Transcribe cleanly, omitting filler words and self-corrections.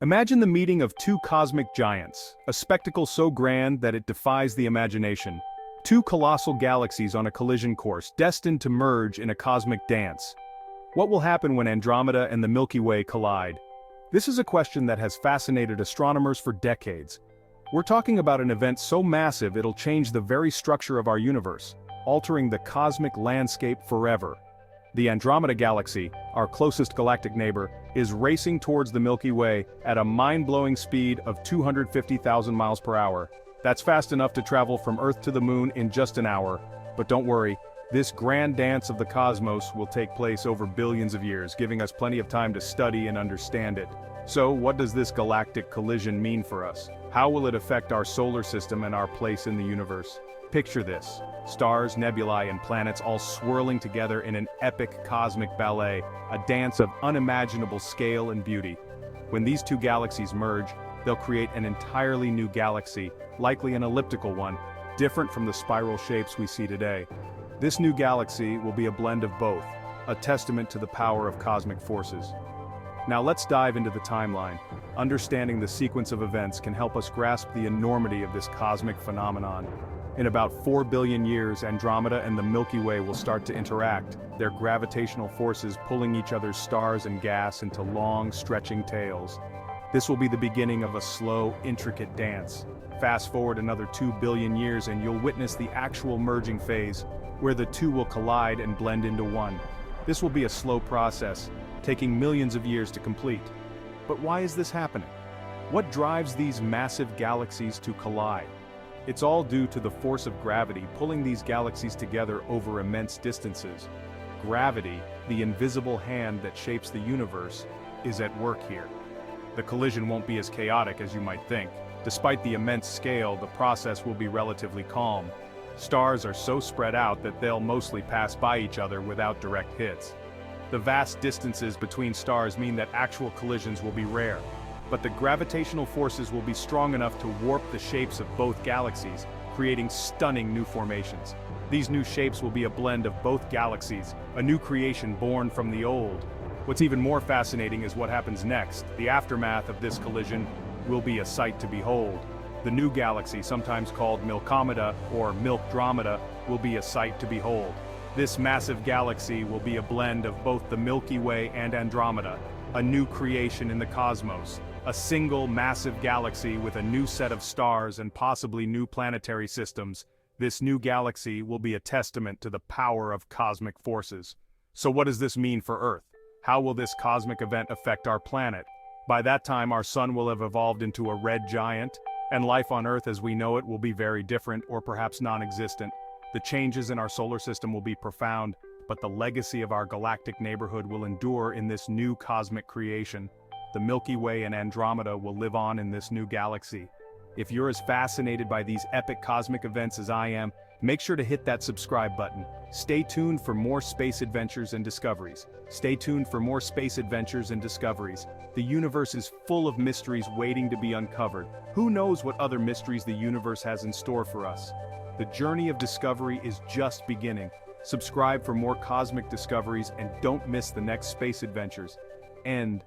Imagine the meeting of two cosmic giants, a spectacle so grand that it defies the imagination. Two colossal galaxies on a collision course, destined to merge in a cosmic dance. What will happen when Andromeda and the Milky Way collide? This is a question that has fascinated astronomers for decades. We're talking about an event so massive it'll change the very structure of our universe, altering the cosmic landscape forever. The Andromeda Galaxy, our closest galactic neighbor, is racing towards the Milky Way at a mind-blowing speed of 250,000 miles per hour. That's fast enough to travel from Earth to the Moon in just an hour. But don't worry, this grand dance of the cosmos will take place over billions of years, giving us plenty of time to study and understand it. So, what does this galactic collision mean for us? How will it affect our solar system and our place in the universe? Picture this: stars, nebulae, and planets all swirling together in an epic cosmic ballet, a dance of unimaginable scale and beauty. When these two galaxies merge, they'll create an entirely new galaxy, likely an elliptical one, different from the spiral shapes we see today. This new galaxy will be a blend of both, a testament to the power of cosmic forces. Now let's dive into the timeline. Understanding the sequence of events can help us grasp the enormity of this cosmic phenomenon. In about 4 billion years, Andromeda and the Milky Way will start to interact, their gravitational forces pulling each other's stars and gas into long, stretching tails. This will be the beginning of a slow, intricate dance. Fast forward another 2 billion years and you'll witness the actual merging phase, where the two will collide and blend into one. This will be a slow process, taking millions of years to complete. But why is this happening? What drives these massive galaxies to collide? It's all due to the force of gravity pulling these galaxies together over immense distances. Gravity, the invisible hand that shapes the universe, is at work here. The collision won't be as chaotic as you might think. Despite the immense scale, the process will be relatively calm. Stars are so spread out that they'll mostly pass by each other without direct hits. The vast distances between stars mean that actual collisions will be rare. But the gravitational forces will be strong enough to warp the shapes of both galaxies, creating stunning new formations. These new shapes will be a blend of both galaxies, a new creation born from the old. What's even more fascinating is what happens next. The aftermath of this collision will be a sight to behold. The new galaxy, sometimes called Milkomeda or Milkdromeda, will be a sight to behold. This massive galaxy will be a blend of both the Milky Way and Andromeda, a new creation in the cosmos. A single massive galaxy with a new set of stars and possibly new planetary systems. This new galaxy will be a testament to the power of cosmic forces. So what does this mean for Earth? How will this cosmic event affect our planet? By that time, our sun will have evolved into a red giant, and life on Earth as we know it will be very different or perhaps non-existent. The changes in our solar system will be profound, but the legacy of our galactic neighborhood will endure in this new cosmic creation. The Milky Way and Andromeda will live on in this new galaxy. If you're as fascinated by these epic cosmic events as I am, make sure to hit that subscribe button. Stay tuned for more space adventures and discoveries. Stay tuned for more space adventures and discoveries. The universe is full of mysteries waiting to be uncovered. Who knows what other mysteries the universe has in store for us? The journey of discovery is just beginning. Subscribe for more cosmic discoveries and don't miss the next space adventures. End.